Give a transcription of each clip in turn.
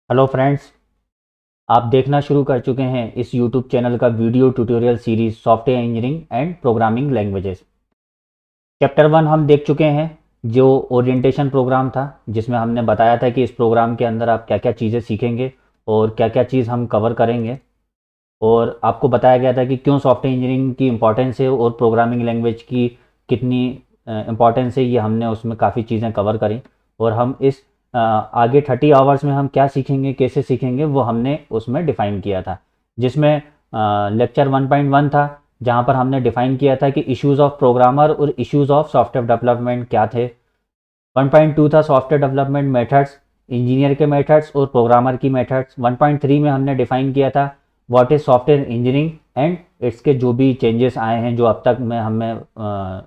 Hello friends, आप देखना शुरू कर चुके हैं इस यूट्यूब चैनल का video tutorial series software engineering and programming languages. Chapter 1 हम देख चुके हैं, जो ओरिएंटेशन प्रोग्राम था, जिसमें हमने बताया था कि इस प्रोग्राम के अंदर आप क्या क्या चीज़ें सीखेंगे और क्या क्या चीज़ हम कवर करेंगे। और आपको बताया गया था कि क्यों सॉफ्टवेयर इंजीनियरिंग की इम्पोर्टेंस है और प्रोग्रामिंग लैंग्वेज की कितनी इम्पोर्टेंस है। ये हमने उसमें काफ़ी चीज़ें कवर करी। और हम इस आगे 30 आवर्स में हम क्या सीखेंगे, कैसे सीखेंगे, वो हमने उसमें डिफ़ाइन किया था। जिसमें लेक्चर 1.1 था, जहाँ पर हमने डिफ़ाइन किया था कि इश्यूज़ ऑफ प्रोग्रामर और इश्यूज़ ऑफ सॉफ्टवेयर डेवलपमेंट क्या थे। 1.2 था सॉफ्टवेयर डेवलपमेंट मेथड्स, इंजीनियर के मेथड्स और प्रोग्रामर की मेथड्स। 1.3 में हमने डिफाइन किया था what is software engineering and इसके जो भी चेंजेस आए हैं, जो अब तक में हमें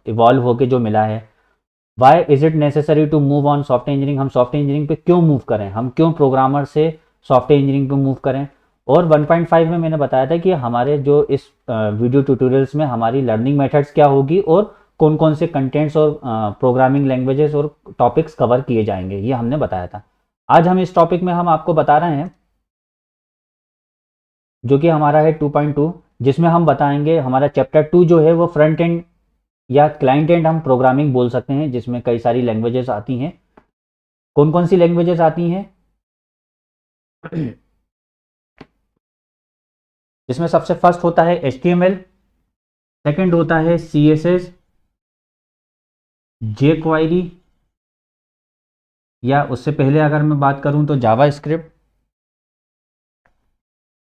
इवॉल्व होके जो मिला है। Why is it necessary to move on software engineering, हम सॉफ्टवेयर इंजीनियरिंग पे क्यों मूव करें, हम क्यों प्रोग्रामर से सॉफ्टवेयर इंजीनियरिंग पे मूव करें। और 1.5 में मैंने बताया था कि हमारे जो इस वीडियो ट्यूटोरियल्स में हमारी लर्निंग मेथड्स क्या होगी और कौन कौन से कंटेंट्स और प्रोग्रामिंग लैंग्वेजेस और टॉपिक्स कवर किए जाएंगे, ये हमने बताया था। आज हम इस टॉपिक में हम आपको बता रहे हैं, जो कि हमारा है 2.2, जिसमें हम बताएंगे हमारा चैप्टर 2 जो है वो फ्रंट एंड या क्लाइंट एंड हम प्रोग्रामिंग बोल सकते हैं, जिसमें कई सारी लैंग्वेजेस आती हैं। कौन कौन सी लैंग्वेजेस आती हैं? जिसमें सबसे फर्स्ट होता है HTML, सेकंड होता है CSS, jQuery, या उससे पहले अगर मैं बात करूं तो जावा स्क्रिप्ट।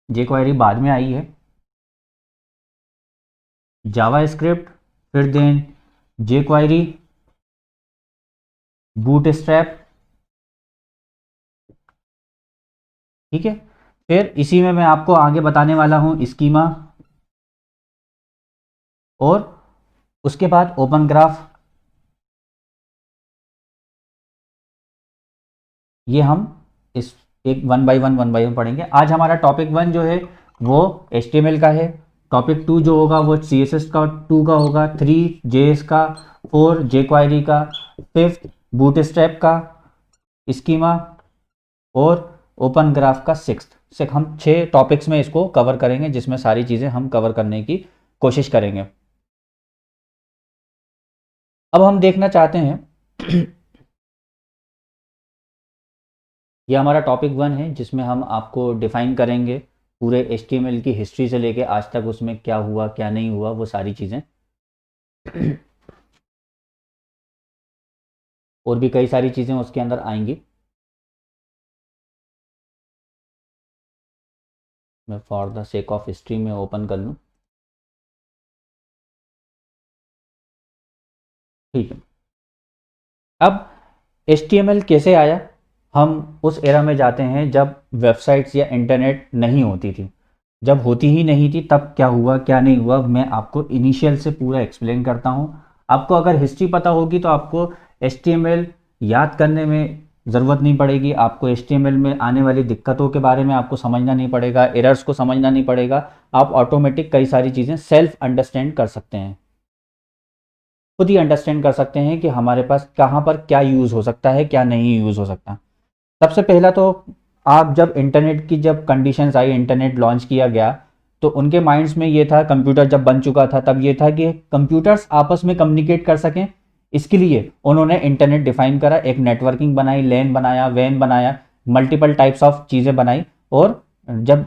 jQuery बाद में आई है। जावा स्क्रिप्ट, फिर देन jQuery, बूटस्ट्रैप, ठीक है। फिर इसी में मैं आपको आगे बताने वाला हूं स्कीमा, और उसके बाद ओपन ग्राफ। ये हम इस एक वन बाई वन पढ़ेंगे। आज हमारा टॉपिक 1 जो है वो HTML का है। टॉपिक 2 जो होगा वो CSS का 2 का होगा, 3 JS का, 4 jQuery का, 5 बूटस्ट्रैप का, स्कीमा, और ओपन ग्राफ का 6th से। हम 6 टॉपिक्स में इसको कवर करेंगे, जिसमें सारी चीज़ें हम कवर करने की कोशिश करेंगे। अब हम देखना चाहते हैं ये हमारा टॉपिक 1 है, जिसमें हम आपको डिफाइन करेंगे पूरे HTML की हिस्ट्री से लेके आज तक उसमें क्या हुआ क्या नहीं हुआ, वो सारी चीज़ें। और भी कई सारी चीज़ें उसके अंदर आएंगी। मैं for the sake of history में ओपन कर लूँ, ठीक है। अब HTML कैसे आया? हम उस एरा में जाते हैं जब वेबसाइट्स या इंटरनेट नहीं होती थी। जब होती ही नहीं थी तब क्या हुआ क्या नहीं हुआ, मैं आपको इनिशियल से पूरा एक्सप्लेन करता हूँ। आपको अगर हिस्ट्री पता होगी तो आपको HTML याद करने में ज़रूरत नहीं पड़ेगी। आपको HTML में आने वाली दिक्कतों के बारे में आपको समझना नहीं पड़ेगा, एरर्स को समझना नहीं पड़ेगा। आप ऑटोमेटिक कई सारी चीज़ें सेल्फ अंडरस्टैंड कर सकते हैं, खुद ही अंडरस्टैंड कर सकते हैं कि हमारे पास कहाँ पर क्या यूज़ हो सकता है, क्या नहीं यूज़ हो सकता। सबसे पहला तो आप जब इंटरनेट की जब कंडीशंस आई, इंटरनेट लॉन्च किया गया, तो उनके माइंड्स में ये था, कंप्यूटर जब बन चुका था तब ये था कि कंप्यूटर्स आपस में कम्युनिकेट कर सकें। इसके लिए उन्होंने इंटरनेट डिफाइन करा, एक नेटवर्किंग बनाई, लैन बनाया, वैन बनाया, मल्टीपल टाइप्स ऑफ चीज़ें बनाई। और जब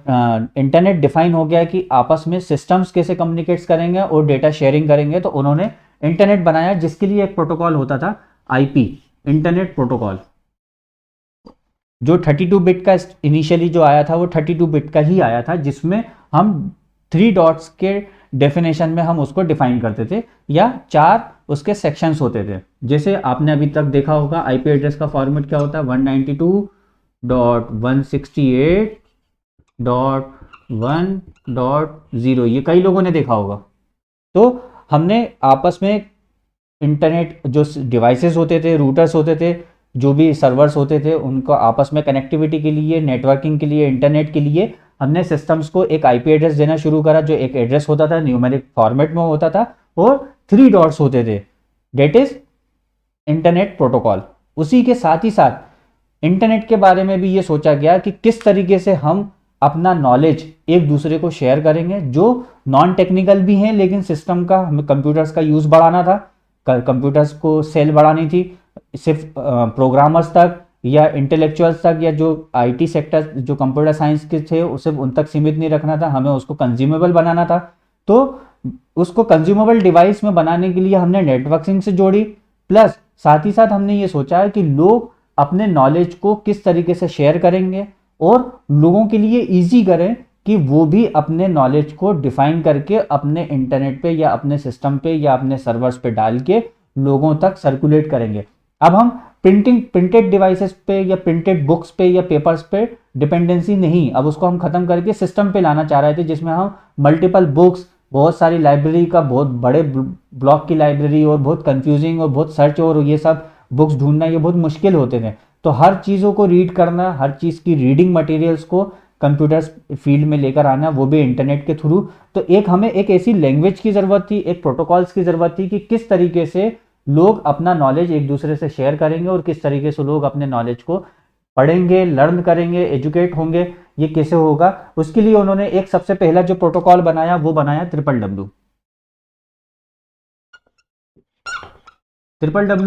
इंटरनेट डिफाइन हो गया कि आपस में सिस्टम्स कैसे कम्युनिकेट्स करेंगे और डेटा शेयरिंग करेंगे, तो उन्होंने इंटरनेट बनाया, जिसके लिए एक प्रोटोकॉल होता था IP, इंटरनेट प्रोटोकॉल। जो 32 बिट का इनिशियली जो आया था वो 32 बिट का ही आया था, जिसमें हम 3 डॉट्स के डेफिनेशन में हम उसको डिफाइन करते थे, या 4 उसके सेक्शंस होते थे। जैसे आपने अभी तक देखा होगा IP एड्रेस का फॉर्मेट क्या होता है, 192.168.1.0, ये कई लोगों ने देखा होगा। तो हमने आपस में इंटरनेट जो डिवाइसेस होते थे, रूटर्स होते थे, जो भी सर्वर्स होते थे, उनको आपस में कनेक्टिविटी के लिए, नेटवर्किंग के लिए, इंटरनेट के लिए हमने सिस्टम्स को एक IP एड्रेस देना शुरू करा, जो एक एड्रेस होता था, न्यूमेरिक फॉर्मेट में होता था, और 3 डॉट्स होते थे, डेट इज इंटरनेट प्रोटोकॉल। उसी के साथ ही साथ इंटरनेट के बारे में भी ये सोचा गया कि किस तरीके से हम अपना नॉलेज एक दूसरे को शेयर करेंगे, जो नॉन टेक्निकल भी हैं, लेकिन सिस्टम का हमें कंप्यूटर्स का यूज़ बढ़ाना था, कंप्यूटर्स को सेल बढ़ानी थी, सिर्फ प्रोग्रामर्स तक या इंटेलेक्चुअल्स तक, या जो आईटी सेक्टर जो कंप्यूटर साइंस के थे उसे उन तक सीमित नहीं रखना था, हमें उसको कंज्यूमेबल बनाना था। तो उसको कंज्यूमेबल डिवाइस में बनाने के लिए हमने नेटवर्किंग से जोड़ी, प्लस साथ ही साथ हमने ये सोचा है कि लोग अपने नॉलेज को किस तरीके से शेयर करेंगे और लोगों के लिए ईजी करें कि वो भी अपने नॉलेज को डिफाइन करके अपने इंटरनेट पे या अपने सिस्टम पे या अपने सर्वर्स पे डाल के लोगों तक सर्कुलेट करेंगे। अब हम प्रिंटेड डिवाइसेस पे या प्रिंटेड बुक्स पे या पेपर्स पे डिपेंडेंसी नहीं, अब उसको हम खत्म करके सिस्टम पे लाना चाह रहे थे, जिसमें हम मल्टीपल बुक्स, बहुत सारी लाइब्रेरी का, बहुत बड़े ब्लॉक की लाइब्रेरी और बहुत कंफ्यूजिंग और बहुत सर्च और ये सब बुक्स ढूंढना ये बहुत मुश्किल होते थे। तो हर चीज़ों को रीड करना, हर चीज़ की रीडिंग मटेरियल्स को कंप्यूटर्स फील्ड में लेकर आना, वो भी इंटरनेट के थ्रू। तो एक हमें एक ऐसी लैंग्वेज की ज़रूरत थी, एक प्रोटोकॉल्स की ज़रूरत थी कि किस तरीके से लोग अपना नॉलेज एक दूसरे से शेयर करेंगे और किस तरीके से लोग अपने नॉलेज को पढ़ेंगे, लर्न करेंगे, एजुकेट होंगे, ये कैसे होगा। उसके लिए उन्होंने एक सबसे पहला जो प्रोटोकॉल बनाया वो बनाया triple W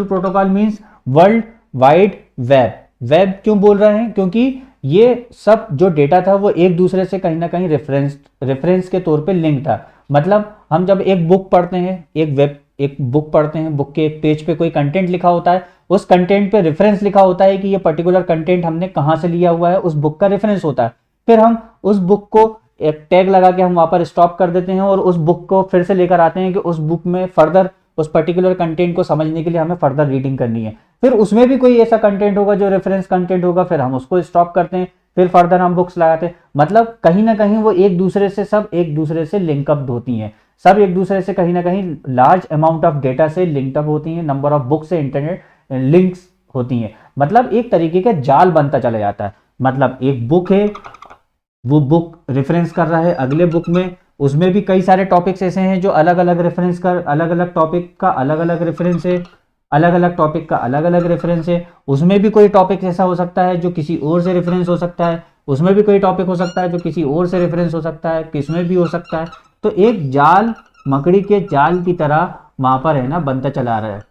protocol means world wide web. Web क्यों बोल रहे हैं? क्योंकि ये सब जो डेटा था वो एक दूसरे से कहीं ना कहीं रेफरेंस के तौर पे लिंक था। मतलब हम जब एक बुक पढ़ते हैं, एक बुक पढ़ते हैं, बुक के एक पेज पे कोई कंटेंट लिखा होता है, उस कंटेंट पे रेफरेंस लिखा होता है कि ये पर्टिकुलर कंटेंट हमने कहाँ से लिया हुआ है, उस बुक का रेफरेंस होता है। फिर हम उस बुक को एक टैग लगा के हम वहां पर स्टॉप कर देते हैं और उस बुक को फिर से लेकर आते हैं कि उस बुक में फर्दर उस पर्टिकुलर कंटेंट को समझने के लिए हमें फर्दर रीडिंग करनी है। फिर उसमें भी कोई ऐसा कंटेंट होगा जो रेफरेंस कंटेंट होगा, फिर हम उसको स्टॉप करते हैं, फिर फर्दर हम बुक्स लगाते हैं। मतलब कहीं ना कहीं वो एक दूसरे से, सब एक दूसरे से लिंकअप होती हैं, सब एक दूसरे से कहीं ना कहीं लार्ज अमाउंट ऑफ डेटा से लिंकअप होती हैं, नंबर ऑफ बुक से इंटरनेट लिंक्स होती हैं। मतलब एक तरीके का जाल बनता चला जाता है। मतलब एक बुक है, वो बुक रेफरेंस कर रहा है अगले बुक में, उसमें भी कई सारे टॉपिक्स ऐसे हैं जो अलग अलग रेफरेंस कर, अलग अलग टॉपिक का अलग अलग रेफरेंस है, अलग अलग टॉपिक का अलग अलग रेफरेंस है। उसमें भी कोई टॉपिक ऐसा हो सकता है जो किसी और से रेफरेंस हो सकता है, उसमें भी कोई टॉपिक हो सकता है जो किसी और से रेफरेंस हो सकता है, किसमें भी हो सकता है। तो एक जाल, मकड़ी के जाल की तरह वहां पर है ना बनता चला रहा है।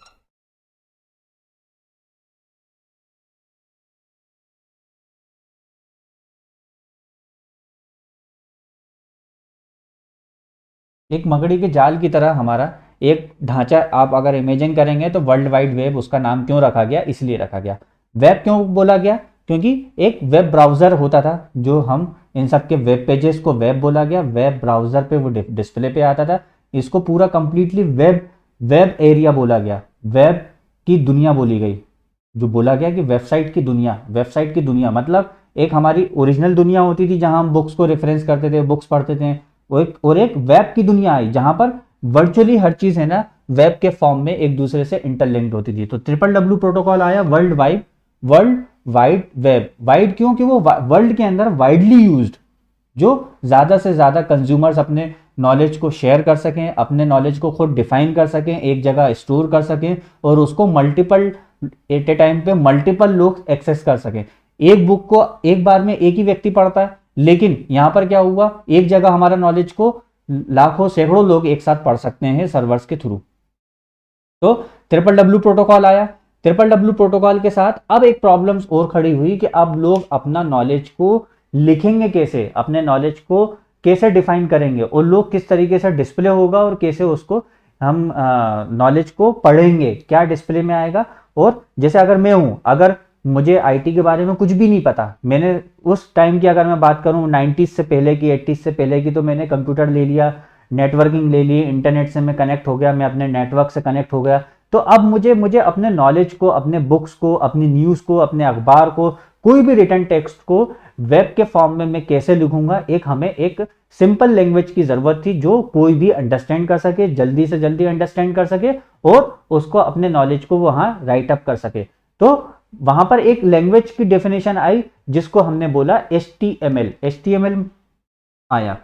एक मकड़ी के जाल की तरह हमारा एक ढांचा आप अगर इमेजिन करेंगे, तो वर्ल्ड वाइड वेब उसका नाम क्यों रखा गया, इसलिए रखा गया। वेब क्यों बोला गया? क्योंकि एक वेब ब्राउज़र होता था, जो हम इन सब के वेब पेजेस को वेब बोला गया, वेब ब्राउज़र पे वो डिस्प्ले पे आता था। इसको पूरा कंप्लीटली वेब वेब एरिया बोला गया, वेब की दुनिया बोली गई। जो बोला गया कि वेबसाइट की दुनिया मतलब एक हमारी ओरिजिनल दुनिया होती थी जहां हम बुक्स को रेफरेंस करते थे, बुक्स पढ़ते थे। और एक वेब की दुनिया आई जहां पर वर्चुअली हर चीज है ना वेब के फॉर्म में एक दूसरे से इंटरलिंक्ड होती थी। तो ट्रिपल डब्ल्यू प्रोटोकॉल आया, वर्ल्ड वाइड वेब। वाइड क्यों? कि वो वर्ल्ड के अंदर वाइडली यूज्ड, जो ज़्यादा से ज़्यादा कंज्यूमर्स अपने नॉलेज को शेयर कर सकें, अपने नॉलेज को खुद डिफाइन कर सकें, एक जगह स्टोर कर सकें और उसको मल्टीपल एट ए टाइम पे मल्टीपल लोग एक्सेस कर सकें। एक बुक को एक बार में एक ही व्यक्ति पढ़ता है, लेकिन यहां पर क्या हुआ, एक जगह हमारा नॉलेज को लाखों सैकड़ों लोग एक साथ पढ़ सकते हैं सर्वर्स के थ्रू। तो ट्रिपल डब्ल्यू प्रोटोकॉल आया। ट्रिपल डब्ल्यू प्रोटोकॉल के साथ अब एक प्रॉब्लम्स और खड़ी हुई कि अब लोग अपना नॉलेज को लिखेंगे कैसे, अपने नॉलेज को कैसे डिफाइन करेंगे, और लोग किस तरीके से डिस्प्ले होगा और कैसे उसको हम नॉलेज को पढ़ेंगे, क्या डिस्प्ले में आएगा। और जैसे अगर मैं हूं, अगर मुझे आईटी के बारे में कुछ भी नहीं पता, मैंने उस टाइम की अगर मैं बात करूं 90s से पहले की, 80s से पहले की, तो मैंने कंप्यूटर ले लिया, नेटवर्किंग ले ली, इंटरनेट से मैं कनेक्ट हो गया, मैं अपने नेटवर्क से कनेक्ट हो गया। तो अब मुझे अपने नॉलेज को, अपने बुक्स को, अपनी न्यूज़ को, अपने अखबार को, कोई भी रिटर्न टेक्स्ट को वेब के फॉर्म में मैं कैसे लिखूंगा। हमें एक सिंपल लैंग्वेज की जरूरत थी जो कोई भी अंडरस्टैंड कर सके, जल्दी से जल्दी अंडरस्टैंड कर सके और उसको अपने नॉलेज को वहां राइट अप कर सके। तो वहां पर एक लैंग्वेज की डेफिनेशन आई जिसको हमने बोला HTML। HTML आया,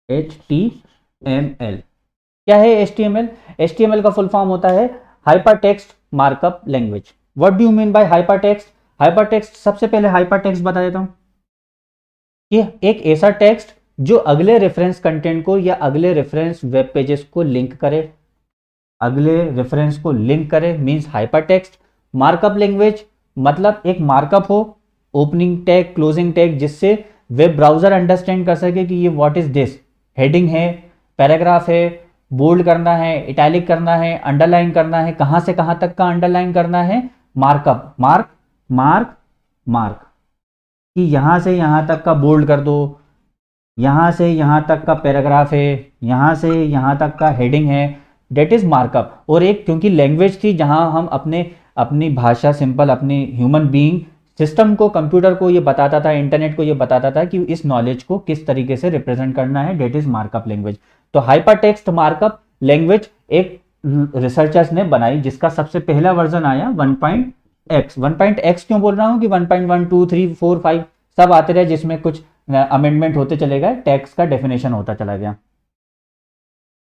HTML क्या है? HTML का फुल फॉर्म होता है hyper text markup language. What do you mean by hyper text? Hyper text, सबसे पहले हाइपर टेक्स्ट बता देता हूं कि एक ऐसा टेक्स्ट जो अगले रेफरेंस कंटेंट को या अगले रेफरेंस वेब पेजेस को लिंक करे, अगले रेफरेंस को लिंक करे, means hyper text. Markup language मतलब एक मार्कअप हो, ओपनिंग टैग, क्लोजिंग टैग, जिससे वेब ब्राउजर अंडरस्टैंड कर सके कि ये व्हाट इज दिस, हेडिंग है, पैराग्राफ है, बोल्ड करना है, इटैलिक करना है, अंडरलाइन करना है, कहां से कहां तक का अंडरलाइन करना है, मार्कअप, मार्क मार्क मार्क, कि यहां से यहां तक का बोल्ड कर दो, यहां से यहां तक का पैराग्राफ है, यहां से यहां तक का हेडिंग है, डेट इज मार्कअप। और एक क्योंकि लैंग्वेज थी जहां हम अपनी भाषा, सिंपल अपनी ह्यूमन बीइंग सिस्टम को, कंप्यूटर को ये बताता था, इंटरनेट को ये बताता था कि इस नॉलेज को किस तरीके से रिप्रेजेंट करना है, डेट इज मार्कअप लैंग्वेज। तो हाइपर टेक्स्ट मार्कअप लैंग्वेज एक रिसर्चर्स ने बनाई, जिसका सबसे पहला वर्जन आया 1.x। 1.x क्यों बोल रहा हूं कि 1.1 2 3 4 5 सब आते रहे, जिसमें कुछ अमेंडमेंट होते चले गए, टेक्स्ट का डेफिनेशन होता चला गया।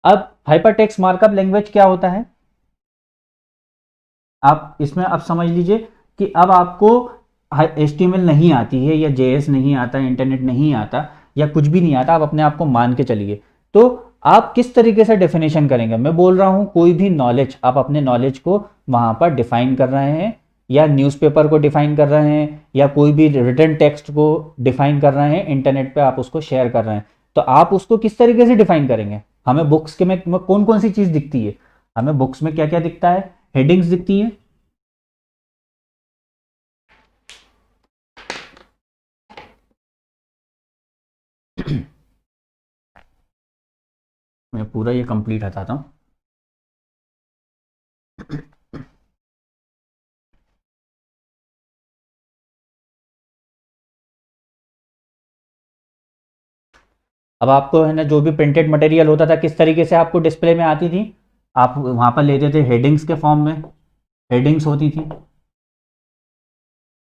अब हाइपर टेक्स्ट मार्कअप लैंग्वेज क्या होता है, आप इसमें अब समझ लीजिए कि अब आपको HTML नहीं आती है, या JS नहीं आता, इंटरनेट नहीं आता, या कुछ भी नहीं आता, आप अपने आप को मान के चलिए, तो आप किस तरीके से डेफिनेशन करेंगे? मैं बोल रहा हूं कोई भी नॉलेज, आप अपने नॉलेज को वहां पर डिफाइन कर रहे हैं, या न्यूज़पेपर को डिफाइन कर रहे हैं, या कोई भी रिटन टेक्स्ट को डिफाइन कर रहे हैं, इंटरनेट पे आप उसको शेयर कर रहे हैं, तो आप उसको किस तरीके से डिफाइन करेंगे? हमें बुक्स के में कौन कौन सी चीज दिखती है? हमें बुक्स में क्या क्या दिखता है? हेडिंग्स दिखती है, मैं पूरा ये कंप्लीट हटाता हूं। अब आपको है ना, जो भी प्रिंटेड मटेरियल होता था, किस तरीके से आपको डिस्प्ले में आती थी? आप वहां पर लेते थे हेडिंग्स के फॉर्म में, हेडिंग्स होती थी,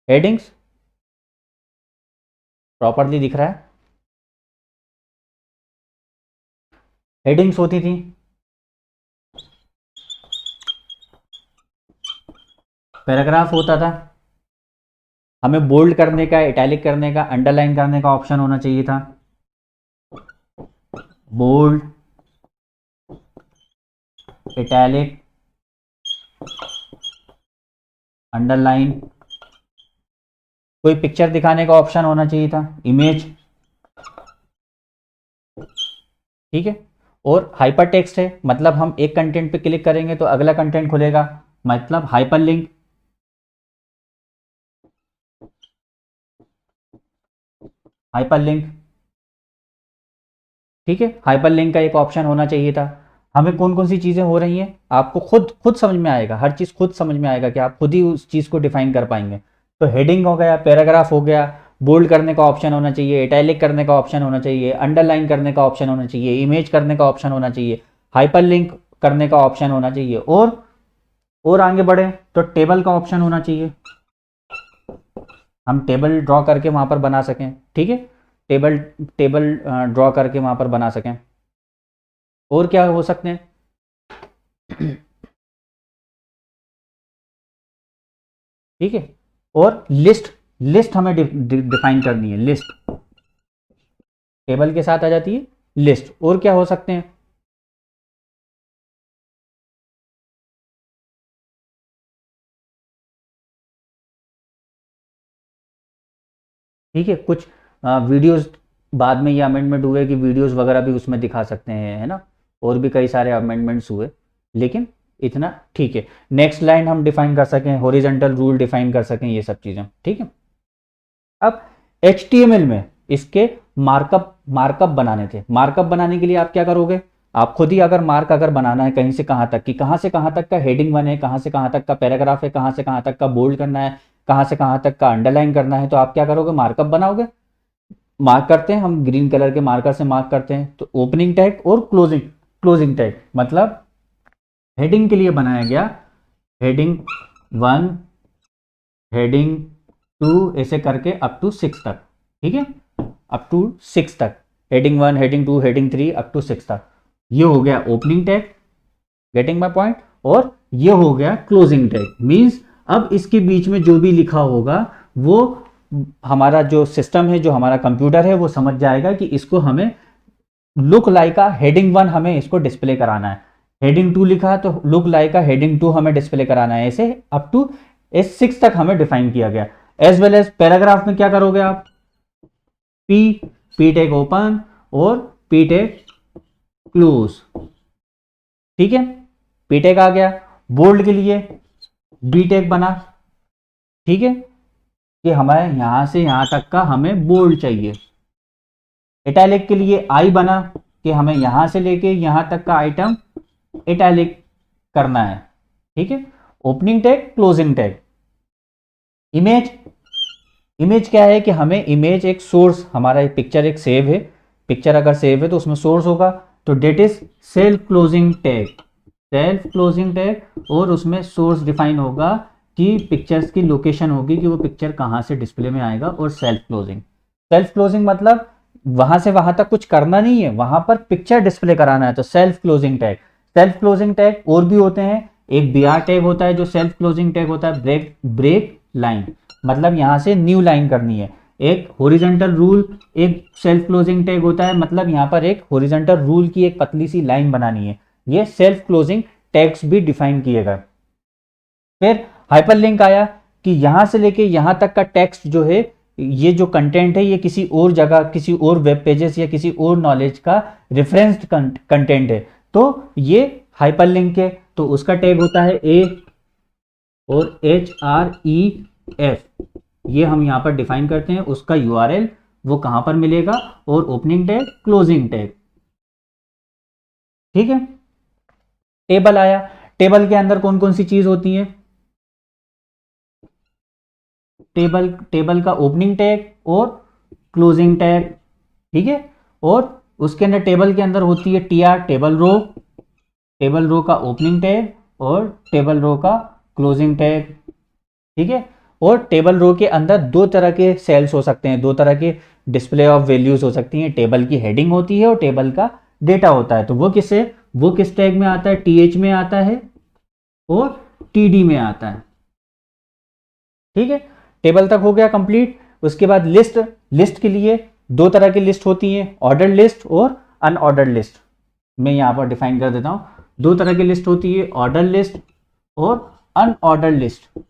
हेडिंग्स प्रॉपरली दिख रहा है, हेडिंग्स होती थी, पैराग्राफ होता था, हमें बोल्ड करने का, इटैलिक करने का, अंडरलाइन करने का ऑप्शन होना चाहिए था, बोल्ड, इटैलिक, अंडरलाइन, कोई पिक्चर दिखाने का ऑप्शन होना चाहिए था, इमेज, ठीक है। और हाइपर टेक्स्ट है, मतलब हम एक कंटेंट पे क्लिक करेंगे तो अगला कंटेंट खुलेगा, मतलब हाइपर लिंक, हाइपर लिंक, ठीक है, हाइपर लिंक का एक ऑप्शन होना चाहिए था। हमें कौन कौन सी चीज़ें हो रही हैं, आपको खुद खुद समझ में आएगा, हर चीज़ खुद समझ में आएगा कि आप खुद ही उस चीज़ को डिफाइन कर पाएंगे। तो हेडिंग हो गया, पैराग्राफ हो गया, बोल्ड करने का ऑप्शन होना चाहिए, इटैलिक करने का ऑप्शन होना चाहिए, अंडरलाइन करने का ऑप्शन होना चाहिए, इमेज करने का ऑप्शन होना चाहिए, हाइपर लिंक करने का ऑप्शन होना चाहिए, और आगे बढ़े तो टेबल का ऑप्शन होना चाहिए, हम टेबल ड्रॉ करके वहां पर बना सकें, ठीक है, टेबल टेबल ड्रॉ करके वहां पर बना सकें। और क्या हो सकते हैं? ठीक है, और लिस्ट, लिस्ट हमें डिफाइन करनी है, लिस्ट टेबल के साथ आ जाती है, लिस्ट। और क्या हो सकते हैं? ठीक है, कुछ वीडियोस बाद में ये अमेंडमेंट हुए कि वीडियोस वगैरह भी उसमें दिखा सकते हैं, है ना, और भी कई सारे अमेंडमेंट्स हुए, लेकिन इतना ठीक है। नेक्स्ट लाइन हम डिफाइन कर सकें, हॉरिजॉन्टल रूल डिफाइन कर सकें, ये सब चीज़ें, ठीक है। अब HTML में इसके मार्कअप मार्कअप बनाने थे, मार्कअप बनाने के लिए आप क्या करोगे? आप खुद ही अगर मार्क अगर बनाना है कहीं से कहां तक, कि कहां से कहां तक का हेडिंग बने, कहां से कहां तक का पैराग्राफ है, कहां से कहां तक का बोल्ड करना है, कहां से कहां तक का अंडरलाइन करना है, तो आप क्या करोगे? मार्कअप बनाओगे। मार्क करते हैं हम, ग्रीन कलर के मार्कर से मार्क करते हैं, तो ओपनिंग टैग और क्लोजिंग क्लोजिंग टैग, मतलब हेडिंग के लिए बनाया गया हेडिंग 1, हेडिंग 2, ऐसे करके अप टू 6 तक, ठीक है, अप टू 6 तक, heading 1, heading 2, heading 3, up to 6 तक, ये हो गया opening tag, getting my point. और ये हो गया क्लोजिंग टैग, मीन्स अब इसके बीच में जो भी लिखा होगा वो हमारा जो सिस्टम है, जो हमारा कंप्यूटर है, वो समझ जाएगा कि इसको हमें लुक लाइक आ हेडिंग 1 हमें इसको डिस्प्ले कराना है। हेडिंग 2 लिखा है तो लुक लाइक आ हेडिंग 2 हमें डिस्प्ले कराना है। ऐसे अप टू S6 तक हमें डिफाइन किया गया। एज वेल एज पैराग्राफ में क्या करोगे आप, पी टैग ओपन और पी टैग क्लोज, ठीक है। पी टैग आ गया। बोल्ड के लिए बी टैग बना, ठीक है, कि हमें यहां से यहां तक का हमें बोल्ड चाहिए। इटैलिक के लिए आई बना कि हमें यहां से लेके यहां तक का आइटम इटैलिक करना है, ठीक है। Opening tag, closing tag. Image, image क्या है कि हमें इमेज एक सोर्स, हमारा एक पिक्चर एक सेव है, पिक्चर अगर सेव है तो उसमें सोर्स होगा, तो that is self closing tag, self closing tag, और उसमें सोर्स डिफाइन होगा कि पिक्चर्स की लोकेशन होगी कि वो पिक्चर कहाँ से डिस्प्ले में आएगा। और सेल्फ क्लोजिंग, सेल्फ क्लोजिंग मतलब वहां से वहां तक कुछ करना नहीं है, वहां पर पिक्चर डिस्प्ले कराना है, तो self closing tag. Self closing tag और भी होते हैं, एक BR टैग होता है जो सेल्फ क्लोजिंग टैग होता है, ब्रेक लाइन, मतलब यहां से न्यू लाइन करनी है। एक हॉरिजॉन्टल रूल, एक सेल्फ क्लोजिंग टैग होता है, मतलब यहां पर एक हॉरिजॉन्टल रूल की एक पतली सी लाइन बनानी है। ये सेल्फ क्लोजिंग टैग्स भी डिफाइन किए गए। फिर हाइपरलिंक आया कि यहां से लेके यहां तक का टेक्स्ट जो है, ये जो कंटेंट है, ये किसी और जगह, किसी और वेब पेजेस या किसी और नॉलेज का रेफरेंस्ड कंटेंट है, तो ये हाइपरलिंक है। तो उसका टैग होता है A और HREF, ये हम यहां पर डिफाइन करते हैं। उसका URL वो कहां पर मिलेगा, और ओपनिंग टैग, क्लोजिंग टैग, ठीक है। टेबल आया, टेबल के अंदर कौन कौन सी चीज होती है, टेबल का ओपनिंग टैग और क्लोजिंग टैग, ठीक है। और उसके अंदर टेबल के अंदर होती है TR, टेबल रो का ओपनिंग टैग और टेबल रो का क्लोजिंग टैग, ठीक है। और टेबल रो के अंदर दो तरह के सेल्स हो सकते हैं, दो तरह के डिस्प्ले ऑफ वैल्यूज हो सकती हैं। टेबल की हेडिंग होती है और टेबल का डेटा होता है। तो वो किस टैग में आता है, TH में आता है और TD में आता है, ठीक है। टेबल तक हो गया कंप्लीट। उसके बाद लिस्ट, लिस्ट के लिए दो तरह की लिस्ट होती है, ऑर्डर लिस्ट और अनऑर्डर्ड लिस्ट। मैं यहां पर डिफाइन कर देता हूं, दो तरह की लिस्ट होती है, ऑर्डर लिस्ट और अनऑर्डर्ड लिस्ट।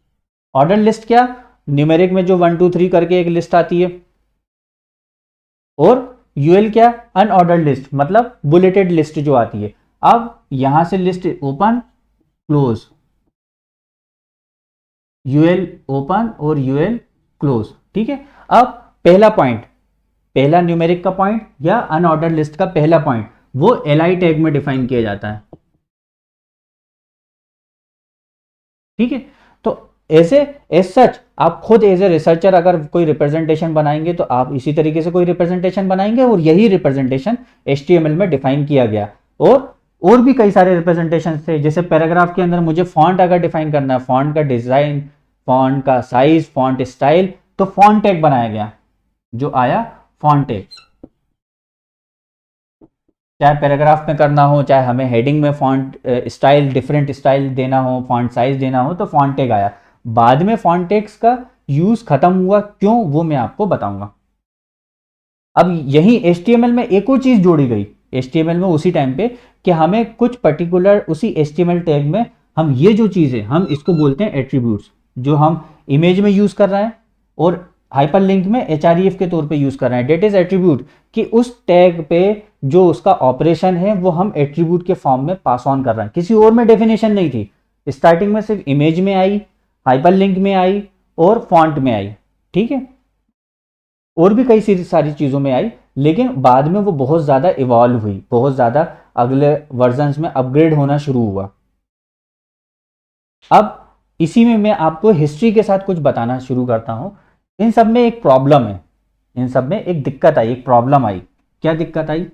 ऑर्डर लिस्ट क्या, न्यूमेरिक में जो 1 2 3 करके एक लिस्ट आती है, और यूएल क्या, अनऑर्डर्ड लिस्ट, मतलब बुलेटेड लिस्ट जो आती है। अब यहां से list open close, UL open और यूएल क्लोज, ठीक है। अब पहला पॉइंट, पहला न्यूमेरिक का पॉइंट या अनऑर्डर्ड लिस्ट का पहला पॉइंट, वो LI टैग में डिफाइन किया जाता है, ठीक है। तो ऐसे एज सच आप खुद एज ए रिसर्चर अगर कोई रिप्रेजेंटेशन बनाएंगे तो आप इसी तरीके से कोई रिप्रेजेंटेशन बनाएंगे, और यही रिप्रेजेंटेशन HTML में डिफाइन किया गया। और भी कई सारे रिप्रेजेंटेशन थे, जैसे पैराग्राफ के अंदर मुझे फॉन्ट अगर डिफाइन करना है, फॉन्ट का डिजाइन, फॉन्ट का साइज, फॉन्ट स्टाइल, तो फॉन्ट टैग बनाया गया, जो आया फॉन्ट टैग। चाहे पैराग्राफ में करना हो, चाहे हमें हेडिंग में फॉन्ट स्टाइल, डिफरेंट स्टाइल देना हो, फॉन्ट साइज देना हो, तो फॉन्ट टैग आया। बाद में फॉन्ट टैग्स का यूज खत्म हुआ, क्यों, वो मैं आपको बताऊंगा। अब यही HTML में एक और चीज जोड़ी गई, HTML में उसी टाइम पे, कि हमें कुछ पर्टिकुलर उसी HTML टैग में हम ये जो चीज है हम इसको बोलते हैं एट्रीब्यूट्स, जो हम इमेज में यूज कर रहे हैं और हाइपरलिंक में HREF के तौर पे यूज कर रहे हैं। डेट इज एट्रीब्यूट, कि उस टैग पे जो उसका ऑपरेशन है वो हम एट्रीब्यूट के फॉर्म में पास ऑन कर रहे हैं, किसी और में डेफिनेशन नहीं थी। स्टार्टिंग में सिर्फ इमेज में आई, हाइपरलिंक में आई और फॉन्ट में आई, ठीक है, और भी कई सारी चीजों में आई, लेकिन बाद में वो बहुत ज्यादा इवॉल्व हुई, बहुत ज्यादा अगले वर्जन्स में अपग्रेड होना शुरू हुआ। अब इसी में मैं आपको हिस्ट्री के साथ कुछ बताना शुरू करता हूं। इन सब में एक प्रॉब्लम है, इन सब में एक दिक्कत आई, एक प्रॉब्लम आई। क्या दिक्कत आई,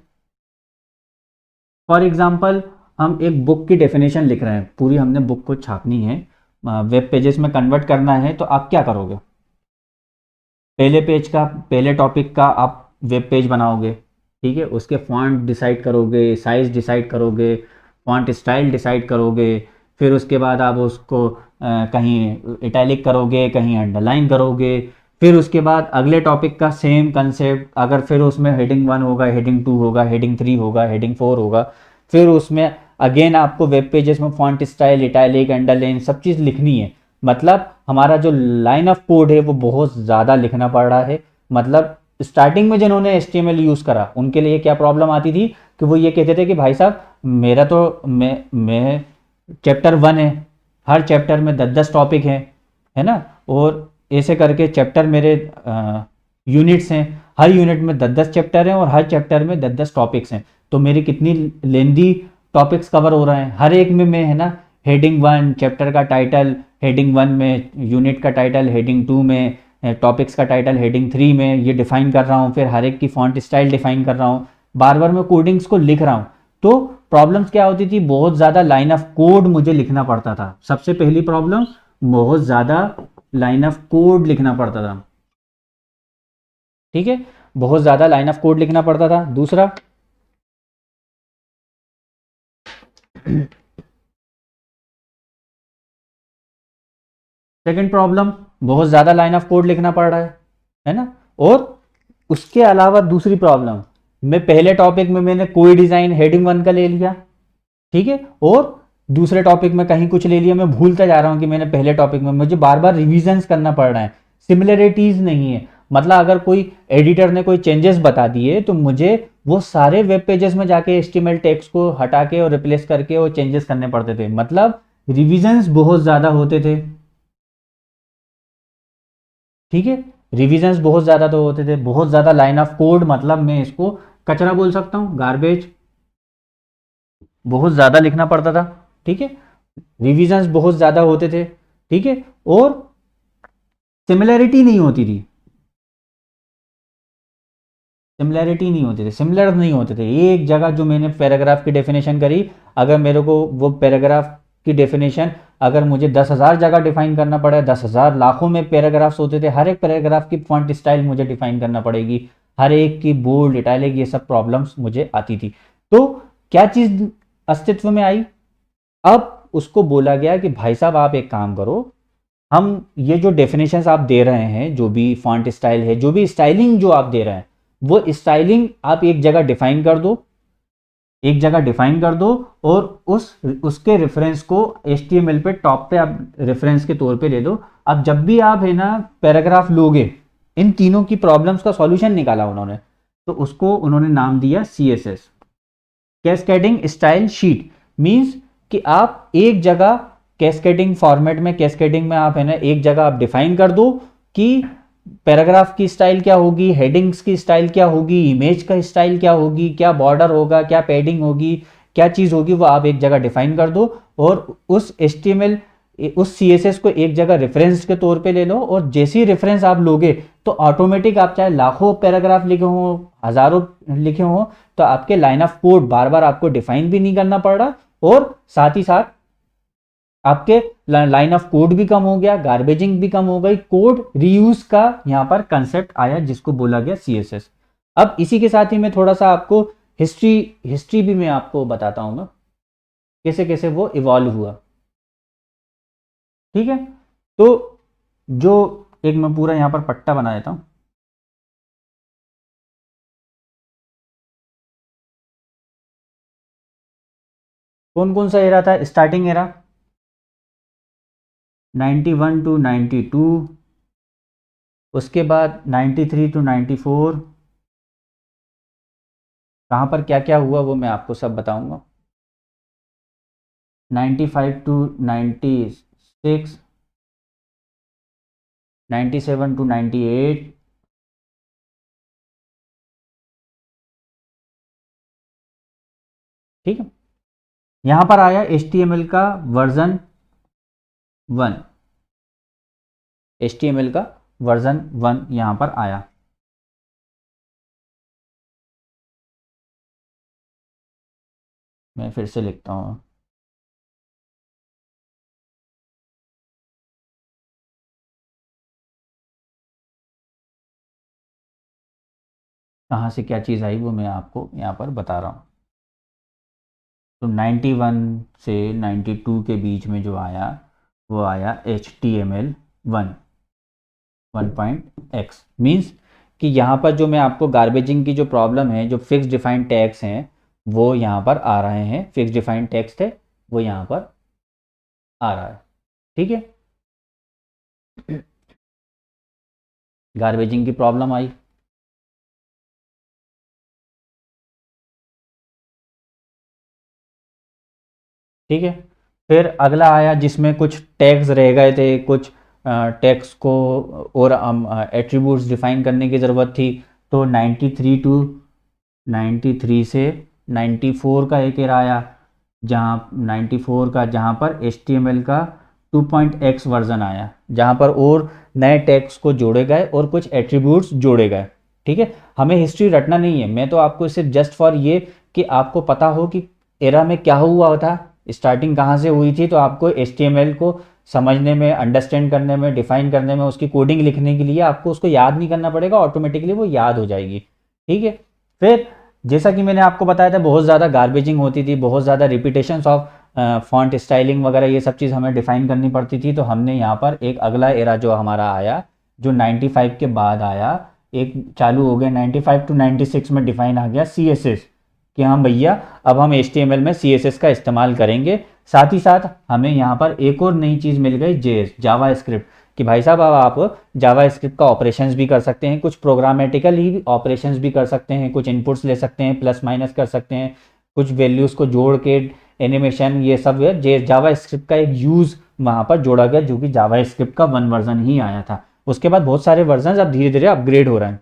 फॉर एग्जाम्पल हम एक बुक की डेफिनेशन लिख रहे हैं, पूरी हमने बुक को छापनी है, वेब पेजेस में कन्वर्ट करना है, तो आप क्या करोगे, पहले पेज का, पहले टॉपिक का आप वेब पेज बनाओगे, ठीक है, उसके फॉन्ट डिसाइड करोगे, साइज डिसाइड करोगे, फॉन्ट स्टाइल डिसाइड करोगे, फिर उसके बाद आप उसको कहीं इटैलिक करोगे, कहीं अंडरलाइन करोगे। फिर उसके बाद अगले टॉपिक का सेम कंसेप्ट, अगर फिर उसमें हेडिंग 1 होगा, हेडिंग 2 होगा, हेडिंग 3 होगा, हेडिंग 4 होगा, फिर उसमें अगेन आपको वेब पेजेस में फॉन्ट स्टाइल, इटैलिक, अंडरलाइन सब चीज़ लिखनी है। मतलब हमारा जो लाइन ऑफ कोड है वो बहुत ज़्यादा लिखना पड़ रहा है। मतलब स्टार्टिंग में जिन्होंने HTML यूज़ करा उनके लिए क्या प्रॉब्लम आती थी कि वो ये कहते थे कि भाई साहब मेरा तो मैं चैप्टर 1 है, हर चैप्टर में 10-10 टॉपिक हैं, है ना, और ऐसे करके चैप्टर मेरे यूनिट्स हैं, हर यूनिट में 10-10 चैप्टर हैं और हर चैप्टर में 10-10 टॉपिक्स हैं, तो मेरी कितनी लेंदी टॉपिक्स कवर हो रहे हैं। हर एक में मैं, है ना, हेडिंग 1 चैप्टर का टाइटल, हेडिंग 1 में यूनिट का टाइटल, हेडिंग 2 में टॉपिक्स का टाइटल, हेडिंग 3 में ये डिफाइन कर रहा हूँ, फिर हर एक की फॉन्ट स्टाइल डिफाइन कर रहा हूँ, बार बार मैं कोडिंग्स को लिख रहा हूँ। तो प्रॉब्लम्स क्या होती थी, बहुत ज़्यादा लाइन ऑफ कोड मुझे लिखना पड़ता था। सबसे पहली प्रॉब्लम, बहुत ज़्यादा लाइन ऑफ कोड लिखना पड़ता था। ठीक है, बहुत ज़्यादा लाइन ऑफ कोड लिखना पड़ता था। दूसरा, सेकंड प्रॉब्लम, बहुत ज़्यादा लाइन ऑफ कोड लिखना पड़ रहा है ना। और उसके अलावा दूसरी प्रॉब्लम, मैं पहले टॉपिक में मैंने कोई डिज़ाइन हेडिंग 1 का ले लिया, ठीक है, और दूसरे टॉपिक में कहीं कुछ ले लिया, मैं भूलता जा रहा हूँ कि मैंने पहले टॉपिक में, मुझे बार बार रिविजन्स करना पड़ रहा है, सिमिलरिटीज़ नहीं है। मतलब अगर कोई एडिटर ने कोई चेंजेस बता दिए तो मुझे वो सारे वेब पेजेस में जाके HTML टेक्स्ट को हटा के और रिप्लेस करके वो चेंजेस करने पड़ते थे। मतलब रिविजन्स बहुत ज़्यादा होते थे। ठीक है, रिविजन्स बहुत ज़्यादा तो होते थे, बहुत ज़्यादा लाइन ऑफ कोड, मतलब मैं इसको कचरा बोल सकता हूँ, गार्बेज, बहुत ज़्यादा लिखना पड़ता था। ठीक है, रिविजन्स बहुत ज़्यादा होते थे। ठीक है, और सिमिलैरिटी नहीं होती थी, सिमिलैरिटी नहीं होती थी, सिमिलर नहीं होते थे। एक जगह जो मैंने पैराग्राफ की डेफिनेशन करी, अगर मेरे को वो पैराग्राफ की डेफिनेशन अगर मुझे 10,000 जगह डिफाइन करना पड़े, 10,000 लाखों में पैराग्राफ्स होते थे, हर एक पैराग्राफ की फॉन्ट स्टाइल मुझे डिफाइन करना पड़ेगी, हर एक की बोल्ड, इटैलिक, ये सब प्रॉब्लम्स मुझे आती थी। तो क्या चीज़ अस्तित्व में आई, अब उसको बोला गया कि भाई साहब आप एक काम करो, हम ये जो डेफिनेशंस आप दे रहे हैं, जो भी फॉन्ट स्टाइल है, जो भी स्टाइलिंग जो आप दे रहे हैं, वो स्टाइलिंग आप एक जगह डिफाइन कर दो, एक जगह डिफाइन कर दो, और उसके रेफरेंस को HTML पे टॉप पे आप रेफरेंस के तौर पे ले दो। अब जब भी आप, है ना, पैराग्राफ लोगे, इन तीनों की प्रॉब्लम्स का सॉल्यूशन निकाला उन्होंने, तो उसको उन्होंने नाम दिया CSS, cascading style sheet. Means कि आप एक जगह कैस्केडिंग फॉर्मेट में, कैस्केडिंग में आप, है ना, एक जगह आप डिफाइन कर दो कि पैराग्राफ की स्टाइल क्या होगी, हेडिंग्स की स्टाइल क्या होगी, इमेज का स्टाइल क्या होगी, क्या बॉर्डर होगा, क्या पैडिंग होगी, क्या चीज़ होगी, वो आप एक जगह डिफाइन कर दो। और उस HTML, उस CSS को एक जगह रेफरेंस के तौर पे ले लो, और जैसे ही रेफरेंस आप लोगे तो ऑटोमेटिक, आप चाहे लाखों पैराग्राफ लिखे हों, हज़ारों लिखे हों, तो आपके लाइन ऑफ कोड बार बार आपको डिफाइन भी नहीं करना पड़ रहा, और साथ ही साथ आपके लाइन ऑफ कोड भी कम हो गया, गार्बेजिंग भी कम हो गई, कोड रीयूज का यहां पर कंसेप्ट आया, जिसको बोला गया CSS। अब इसी के साथ ही मैं थोड़ा सा आपको हिस्ट्री हिस्ट्री भी मैं आपको बताता हूँ, मैं कैसे कैसे वो इवॉल्व हुआ। ठीक है, तो जो एक मैं पूरा यहां पर पट्टा बना देता हूँ। कौन कौन सा एरा था, स्टार्टिंग एरा 91 टू 92, उसके बाद 93 टू 94, कहाँ पर क्या क्या हुआ वो मैं आपको सब बताऊंगा। 95 टू 96, 97 टू 98, ठीक है। यहाँ पर आया HTML का वर्जन 1, HTML का वर्जन 1 यहाँ पर आया। मैं फिर से लिखता हूँ, कहाँ से क्या चीज़ आई वो मैं आपको यहाँ पर बता रहा हूँ। तो 91 से 92 के बीच में जो आया वो आया HTML1 1.x। मीन्स कि यहाँ पर जो मैं आपको गार्बेजिंग की जो प्रॉब्लम है, जो फिक्स डिफाइंड टैग्स हैं वो यहाँ पर आ रहे हैं, फिक्स डिफाइंड टैग्स थे वो यहाँ पर आ रहा है। ठीक है, गार्बेजिंग की प्रॉब्लम आई। ठीक है, फिर अगला आया जिसमें कुछ टैग्स रह गए थे, कुछ टैग्स को और एट्रीब्यूट्स डिफाइन करने की ज़रूरत थी। तो 93 से 94 का एक एरर आया, जहाँ 94 का, जहाँ पर HTML का 2.x वर्जन आया, जहाँ पर और नए टैग्स को जोड़े गए और कुछ एट्रीब्यूट्स जोड़े गए। ठीक है, हमें हिस्ट्री रटना नहीं है, मैं तो आपको सिर्फ जस्ट फॉर ये कि आपको पता हो कि एरा में क्या हुआ था, स्टार्टिंग कहाँ से हुई थी, तो आपको HTML को समझने में, अंडरस्टैंड करने में, डिफाइन करने में, उसकी कोडिंग लिखने के लिए आपको उसको याद नहीं करना पड़ेगा, ऑटोमेटिकली वो याद हो जाएगी। ठीक है, फिर जैसा कि मैंने आपको बताया था बहुत ज़्यादा गार्बेजिंग होती थी, बहुत ज़्यादा रिपीटेशंस ऑफ फॉन्ट स्टाइलिंग वगैरह ये सब चीज़ हमें डिफाइन करनी पड़ती थी। तो हमने यहाँ पर एक अगला एरा जो हमारा आया, जो 95 के बाद आया, एक चालू हो गया 95 टू 96 में डिफाइन आ गया CSS, कि हाँ भैया अब हम HTML में CSS का इस्तेमाल करेंगे। साथ ही साथ हमें यहाँ पर एक और नई चीज़ मिल गई, JS जावा स्क्रिप्ट, कि भाई साहब अब आप जावा स्क्रिप्ट का ऑपरेशंस भी कर सकते हैं, कुछ प्रोग्रामेटिकल ही ऑपरेशंस भी कर सकते हैं, कुछ इनपुट्स ले सकते हैं, प्लस माइनस कर सकते हैं, कुछ वैल्यूज़ को जोड़ के एनिमेशन, ये सब जावा स्क्रिप्ट का एक यूज़ वहाँ पर जोड़ा गया, जो कि जावा स्क्रिप्ट का 1 वर्जन ही आया था। उसके बाद बहुत सारे वर्जन अब धीरे धीरे अपग्रेड हो रहे हैं।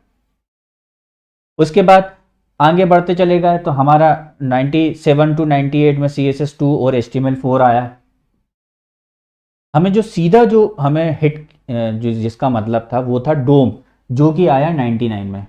उसके बाद आगे बढ़ते चले गए तो हमारा 97 टू 98 में CSS2 और HTML4 आया। हमें जो सीधा जो हमें हिट जो जिसका मतलब था वो था डोम, जो कि आया 99 में,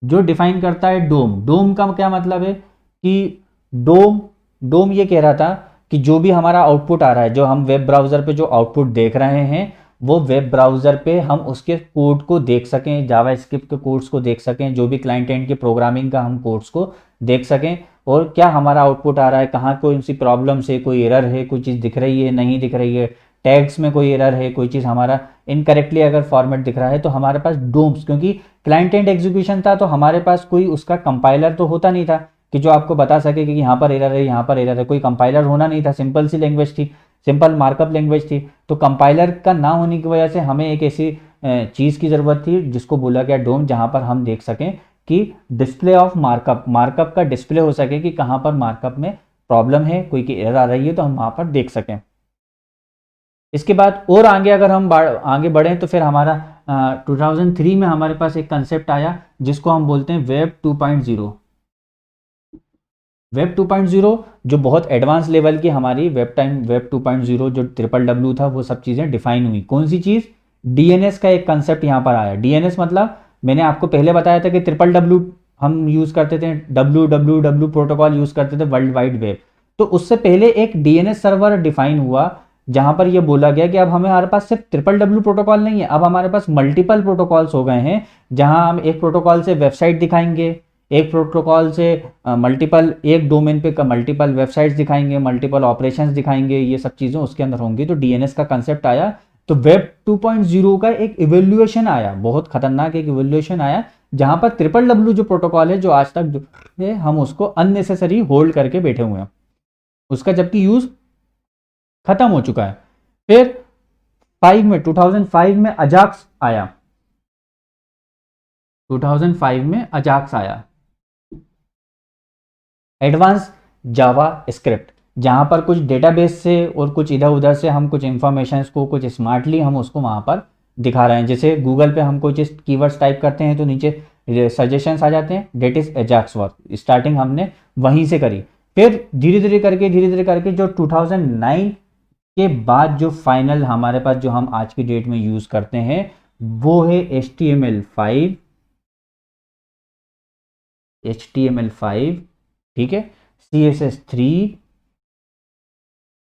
जो डिफाइन करता है डोम। डोम का क्या मतलब है कि डोम डोम ये कह रहा था कि जो भी हमारा आउटपुट आ रहा है, जो हम वेब ब्राउज़र पे जो आउटपुट देख रहे हैं, वो वेब ब्राउज़र पे हम उसके कोड को देख सकें, जावा स्क्रिप्ट के कोड्स को देख सकें, जो भी क्लाइंट एंड के प्रोग्रामिंग का हम कोड्स को देख सकें, और क्या हमारा आउटपुट आ रहा है, कहाँ कोई सी प्रॉब्लम है, कोई एरर है, कोई चीज़ दिख रही है, नहीं दिख रही है, टैग्स में कोई एरर है, कोई चीज़ हमारा इनकरेक्टली अगर फॉर्मेट दिख रहा है, तो हमारे पास डोम्स, क्योंकि क्लाइंट एंड एग्जीक्यूशन था तो हमारे पास कोई उसका कंपाइलर तो होता नहीं था कि जो आपको बता सके कि यहाँ पर एरर है, यहाँ पर एरर है, कोई कंपाइलर होना नहीं था, सिंपल सी लैंग्वेज थी, सिंपल मार्कअप लैंग्वेज थी। तो कंपाइलर का ना होने की वजह से हमें एक ऐसी चीज़ की ज़रूरत थी जिसको बोला गया डोम, जहाँ पर हम देख सकें कि डिस्प्ले ऑफ मार्कअप, मार्कअप का डिस्प्ले हो सके कि कहाँ पर मार्कअप में प्रॉब्लम है, कोई की एरर आ रही है, तो हम वहाँ पर देख सकें। इसके बाद और आगे अगर हम आगे बढ़ें तो फिर हमारा 2003 में हमारे पास एक कंसेप्ट आया जिसको हम बोलते हैं वेब 2.0। वेब 2.0 जो बहुत एडवांस लेवल की हमारी वेब 2.0 जो WWW था, वो सब चीज़ें डिफाइन हुई। कौन सी चीज़? DNS का एक कंसेप्ट यहाँ पर आया। DNS मतलब मैंने आपको पहले बताया था कि WWW हम यूज़ करते थे, WWW प्रोटोकॉल यूज़ करते थे, वर्ल्ड वाइड वेब। तो उससे पहले एक DNS सर्वर डिफाइन हुआ, जहां पर यह बोला गया कि अब हमारे पास सिर्फ WWW प्रोटोकॉल नहीं है, अब हमारे पास मल्टीपल प्रोटोकॉल्स हो गए हैं, जहां हम एक प्रोटोकॉल से वेबसाइट दिखाएंगे, एक प्रोटोकॉल से मल्टीपल, एक डोमेन पे मल्टीपल वेबसाइट्स दिखाएंगे, मल्टीपल ऑपरेशंस दिखाएंगे, ये सब चीज़ें उसके अंदर होंगी। तो DNS का कंसेप्ट आया। तो वेब 2.0 का एक इवोल्यूशन आया, बहुत खतरनाक एक इवोल्यूशन आया, जहां पर WWW जो प्रोटोकॉल है, जो आज तक जो है हम उसको अननेसेसरी होल्ड करके बैठे हुए हैं, उसका जबकि यूज खत्म हो चुका है। फिर 2005 में अजाक्स आया, 2005 में अजाक्स आया, एडवांस जावा स्क्रिप्ट, जहां पर कुछ डेटाबेस से और कुछ इधर उधर से हम कुछ इंफॉर्मेशन को कुछ स्मार्टली हम उसको वहां पर दिखा रहे हैं। जैसे गूगल पे हम कुछ कीवर्ड्स टाइप करते हैं तो नीचे सजेशंस आ जाते हैं, डेट इज एजाक्स वर्क। स्टार्टिंग हमने वहीं से करी। फिर धीरे धीरे करके जो 2009 के बाद जो फाइनल हमारे पास जो हम आज की डेट में यूज करते हैं, वो है HTML5, ठीक है, CSS3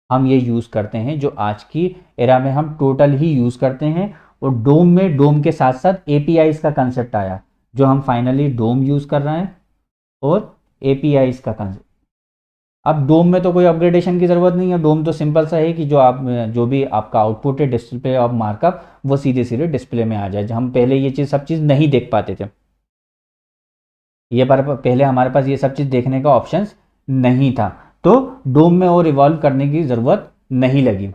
हम ये यूज करते हैं, जो आज की एरा में हम टोटल ही यूज करते हैं। और डोम में, डोम के साथ साथ APIs का कंसेप्ट आया, जो हम फाइनली डोम यूज कर रहे हैं, और APIs का कंसेप्ट अब डोम में तो कोई अपग्रेडेशन की ज़रूरत नहीं है, डोम तो सिंपल सा है कि जो भी आपका आउटपुट है डिस्प्ले ऑफ मार्कअप वो सीधे सीधे डिस्प्ले में आ जाए। हम पहले ये चीज़ सब चीज़ नहीं देख पाते थे, ये पर पहले हमारे पास ये सब चीज़ देखने का ऑप्शंस नहीं था, तो डोम में और इवॉल्व करने की ज़रूरत नहीं लगी।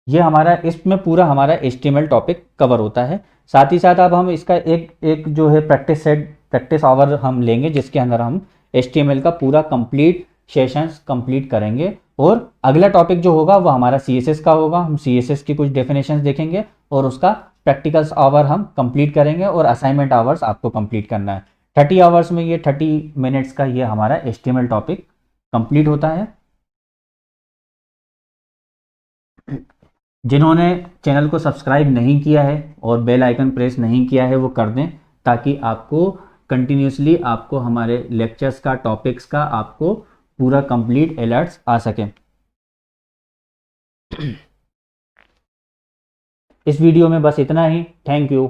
ये हमारा इसमें पूरा हमारा HTML टॉपिक कवर होता है। साथ ही साथ अब हम इसका एक एक जो है प्रैक्टिस आवर हम लेंगे, जिसके अंदर हम HTML का पूरा कंप्लीट सेशंस कंप्लीट करेंगे। और अगला टॉपिक जो होगा वो हमारा CSS का होगा। हम CSS की कुछ डेफिनेशंस देखेंगे और उसका प्रैक्टिकल्स आवर हम कंप्लीट करेंगे और असाइनमेंट आवर्स आपको कंप्लीट करना है। 30 आवर्स में ये 30 मिनट्स का ये हमारा HTML टॉपिक कंप्लीट होता है। जिन्होंने चैनल को सब्सक्राइब नहीं किया है और बेल आइकन प्रेस नहीं किया है वो कर दें, ताकि आपको कंटिन्यूसली आपको हमारे लेक्चर्स का, टॉपिक्स का आपको पूरा कंप्लीट अलर्ट्स आ सके। इस वीडियो में बस इतना ही। Thank you.